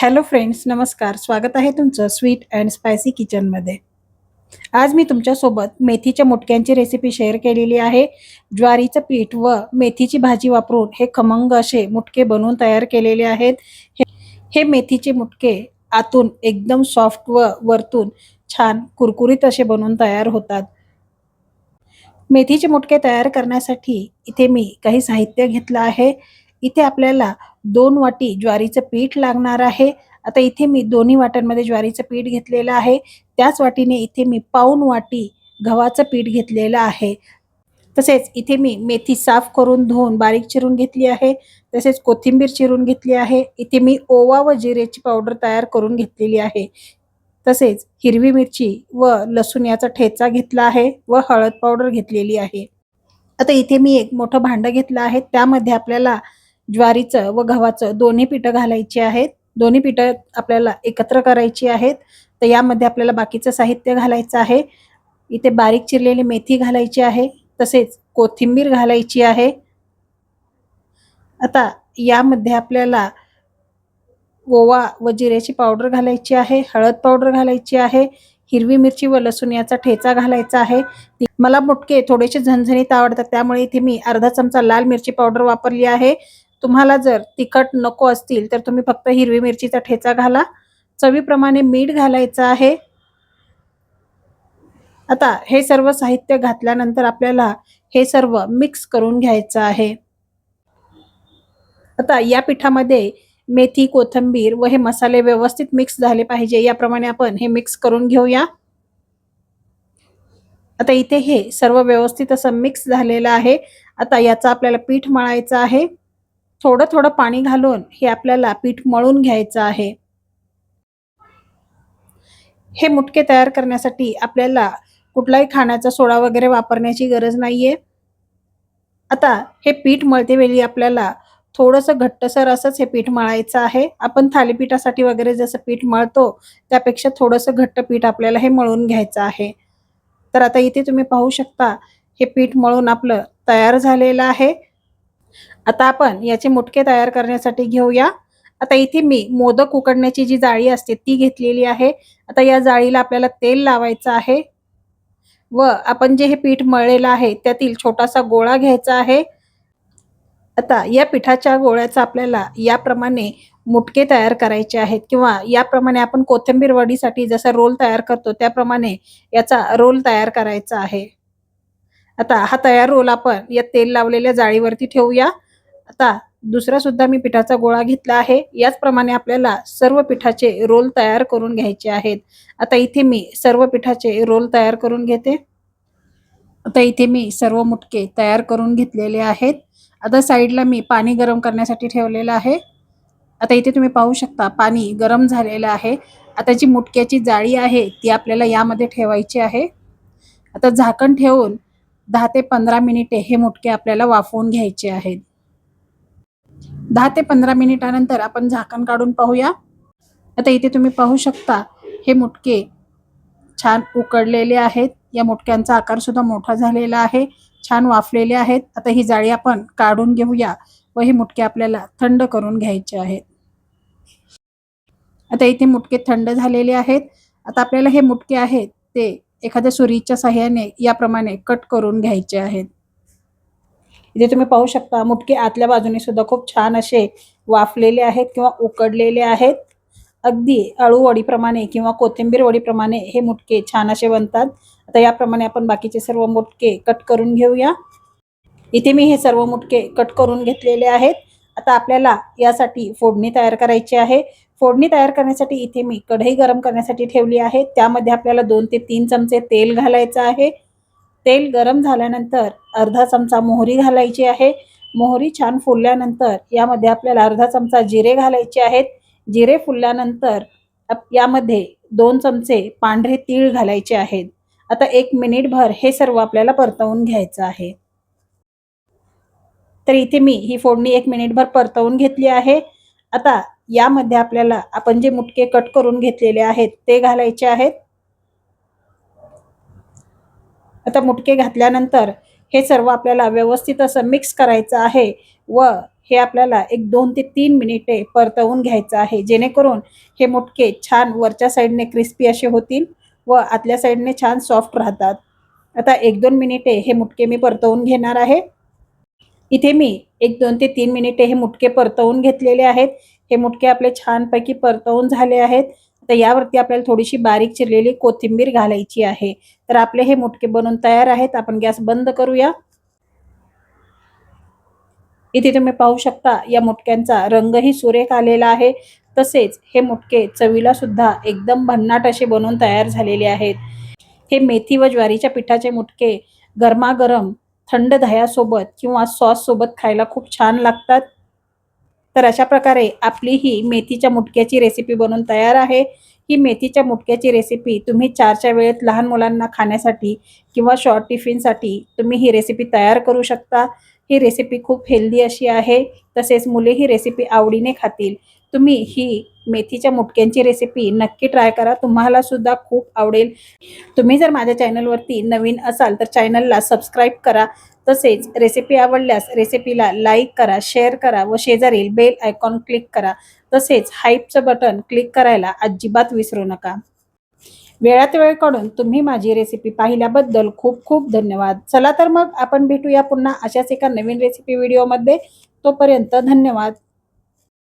Hello friends, नमस्कार. स्वागत आहे तुमचं स्वीट अँड स्पायसी किचनमध्ये. आज मी तुमच्यासोबत मेथीच्या मुटक्यांची रेसिपी शेअर केलेली आहे. ज्वारीचं पीठ व मेथीची भाजी वापरून हे खमंग असे मुटके बनवून तयार केलेले आहेत. हे हे मेथीचे मुटके आतून एकदम सॉफ्ट व वरतून छान कुरकुरीत असे बनवून तयार होतात. मेथीचे मुटके तयार करण्यासाठी इथे मी काही साहित्य घेतलं आहे. इथे आपल्याला 2 वाटी ज्वारीचं पीठ लागणार आहे. आता इथे मी दोन्ही वाट्यांमध्ये ज्वारीचं पीठ घेतलेलं आहे. त्याच वाटीने इथे मी पाऊण वाटी गव्हाचं पीठ घेतलेलं आहे. तसेच इथे मी मेथी साफ करून धुवून बारीक चिरून घेतली आहे. तसेच कोथिंबीर चिरून घेतली आहे. इथे मी ओवा व जिरेची पावडर तयार करून घेतलेली आहे. तसेच हिरवी मिरची व लसूण याचा ठेचा घेतला आहे व हळद पावडर घेतलेली आहे. आता इथे मी एक मोठं भांडं घेतलं आहे. त्यामध्ये आपल्याला ज्वारीचं व गव्हाचं दोन्ही पिठं घालायची आहेत. दोन्ही पिठं आपल्याला एकत्र करायची आहेत. तर यामध्ये आपल्याला बाकीचं साहित्य घालायचं आहे. इथे बारीक चिरलेली मेथी घालायची आहे. तसेच कोथिंबीर घालायची आहे. आता यामध्ये आपल्याला ओवा व जिऱ्याची पावडर घालायची आहे, हळद पावडर घालायची आहे, हिरवी मिरची व लसूण याचा ठेचा घालायचा आहे. मला मुटके थोडेसे झणझणीत आवडतात, त्यामुळे इथे मी अर्धा चमचा लाल मिरची पावडर वापरली आहे. तुम्हाला जर तिखट नको असतील तर तुम्ही फक्त हिरवी मिरचीचा ठेचा घाला. चवीप्रमाणे मीठ घालायचं आहे. आता हे सर्व साहित्य घातल्यानंतर आपल्याला हे सर्व मिक्स करून घ्यायचं आहे. आता या पिठामध्ये मेथी, कोथिंबीर व हे मसाले व्यवस्थित मिक्स झाले पाहिजे, याप्रमाणे आपण हे मिक्स करून घेऊया. आता इथे हे सर्व व्यवस्थित असं मिक्स झालेलं आहे. आता याचा आपल्याला पीठ मळायचं आहे. थोडं थोडं पाणी घालून हे आपल्याला पीठ मळून घ्यायचं आहे. हे मुटके तयार करण्यासाठी आपल्याला कुठलाही खाण्याचा सोडा वगैरे वापरण्याची गरज नाहीये. आता हे पीठ मळतेवेळी आपल्याला थोडंसं घट्टसर असंच हे पीठ मळायचं आहे. आपण थालीपीठासाठी वगैरे जसं पीठ मळतो त्यापेक्षा थोडंसं घट्ट पीठ आपल्याला हे मळून घ्यायचं आहे. तर आता इथे तुम्ही पाहू शकता हे पीठ मळून आपलं तयार झालेलं आहे. आता आपण याचे मुटके तयार करण्यासाठी घेऊया. आता इथे मी मोदक उकडण्याची जी जाळी असते ती घेतलेली आहे. आता या जाळीला आपल्याला तेल लावायचं आहे व आपण जे हे पीठ मळलेलं आहे त्यातील छोटासा गोळा घ्यायचा आहे. आता या पिठाच्या गोळ्याचा आपल्याला याप्रमाणे मुटके तयार करायचे आहेत किंवा याप्रमाणे आपण कोथिंबीर वडीसाठी जसा रोल तयार करतो त्याप्रमाणे याचा रोल तयार करायचा आहे. आता हा तयार रोल आपण या तेल लावलेल्या जाळीवरती ठेवूया. आता दुसरा सुद्धा मी पिठाचा गोळा घेतला आहे. याचप्रमाणे आपल्याला सर्व पिठाचे रोल तयार करून घ्यायचे आहेत. आता इथे मी सर्व पिठाचे रोल तयार करून घेते. आता इथे मी सर्व मुटके तयार करून घेतलेले आहेत. आता साईडला मी पाणी गरम करण्यासाठी ठेवलेलं आहे. आता इथे तुम्ही पाहू शकता पाणी गरम झालेलं आहे. आता जी मुटक्याची जाळी आहे ती आपल्याला यामध्ये ठेवायची आहे. आता झाकण ठेवून 10 ते 15 मिनिटे हे मुटके आपल्याला वाफवून घ्यायचे आहेत. 10 ते 15 मिनिटानंतर आपण झाकण काढून पाहूया. आता इथे तुम्ही पाहू शकता हे मुटके छान उकडलेले आहेत. या मुटक्यांचा आकार सुद्धा मोठा झालेला आहे. छान वाफलेले आहेत. आता ही जाळी आपण काढून घेऊया व हे मुटके आपल्याला थंड करून घ्यायचे आहेत. आता इथे मुटके थंड झालेले आहेत. आता आपल्याला हे मुटके आहेत ते एखाद्या सुरीच्या सहाय्याने याप्रमाणे कट करून घ्यायचे आहेत. इथे तुम्ही पाहू शकता मुटके आतल्या बाजूने सुद्धा खूप छान असे वाफलेले आहेत किंवा उकडलेले आहेत. अगदी अळू वडीप्रमाणे किंवा कोथिंबीर वडीप्रमाणे हे मुटके छान असे बनतात. आता याप्रमाणे आपण बाकीचे सर्व मुटके कट करून घेऊया. इथे मी हे सर्व मुटके कट करून घेतलेले आहेत. आता आपल्याला यासाठी फोडणी तयार करायची आहे. फोडणी तयार करण्यासाठी इथे मी कढई गरम करण्यासाठी ठेवली आहे. त्यामध्ये आपल्याला 2 ते 3 चमचे तेल घालायचं आहे. तेल गरम झाल्यानंतर अर्धा चमचा मोहरी घालायची आहे. मोहरी छान फुलल्यानंतर यामध्ये आपल्याला अर्धा चमचा जिरे घालायचे आहेत. जिरे फुलल्यानंतर यामध्ये 2 चमचे पांढरे तीळ घालायचे आहेत. आता 1 मिनिटभर हे सर्व आपल्याला परतवून घ्यायचं आहे. तर इथे मी ही फोडणी 1 मिनिटभर परतवून घेतली आहे. आता यामध्ये आपल्याला आपण जे मुटके कट करून घेतलेले आहेत ते घालायचे आहेत. आता मुटके घातल्यानंतर हे सर्व आपल्याला व्यवस्थित असं मिक्स करायचं आहे व हे आपल्याला एक 2 ते 3 मिनिटे परतवून घ्यायचं आहे, जेणेकरून हे मुटके छान वरच्या साईडने क्रिस्पी असे होतील व आतल्या साईडने छान सॉफ्ट राहतात. आता 1-2 मिनिटे हे मुटके मी परतवून घेणार आहे. इथे मी 1-2 ते 3 मिनिटे हे मुटके परतवून घेतलेले आहेत. हे मुटके आपले छानपैकी परतवून झाले आहेत. आता यावरती आपल्याला थोडीशी बारीक चिरलेली कोथिंबीर घालायची आहे. तर आपले हे मुटके बनून तयार आहेत. आपण गॅस बंद करूया. इथे तुम्ही पाहू शकता या मुटक्यांचा रंगही सुरेख आलेला आहे. तसेच हे मुटके चवीला सुद्धा एकदम भन्नाट असे बनवून तयार झालेले आहेत. हे मेथी व ज्वारीच्या पिठाचे मुटके गरमागरम थंड दह्यासोबत किंवा सॉससोबत खायला खूप छान लागतात. तर अशा प्रकारे आपली ही मेथीच्या मुटक्याची रेसिपी बनून तयार आहे. ही मेथीच्या मुटक्याची रेसिपी तुम्ही 4च्या वेळेत लहान मुलांना खाण्यासाठी किंवा शॉर्ट टिफिनसाठी तुम्ही ही रेसिपी तयार करू शकता. ही रेसिपी खूप हेल्दी अशी आहे. तसेच मुले ही रेसिपी आवडीने खातील. तुम्ही ही मेथीच्या मुटक्यांची रेसिपी नक्की ट्राय करा. तुम्हाला सुद्धा खूप आवडेल. तुम्ही जर माझ्या चॅनलवरती नवीन असाल तर चॅनलला सबस्क्राईब करा. तसेच रेसिपी आवडल्यास रेसिपीला लाईक करा, शेअर करा व शेजारील बेल आयकॉन क्लिक करा. तसेच हाईपचं बटन क्लिक करायला अजिबात विसरू नका. वेळात वेळ काढून तुम्ही माझी रेसिपी पाहिल्याबद्दल खूप खूप धन्यवाद. चला तर मग आपण भेटूया पुन्हा अशाच एका नवीन रेसिपी व्हिडिओमध्ये. तोपर्यंत धन्यवाद.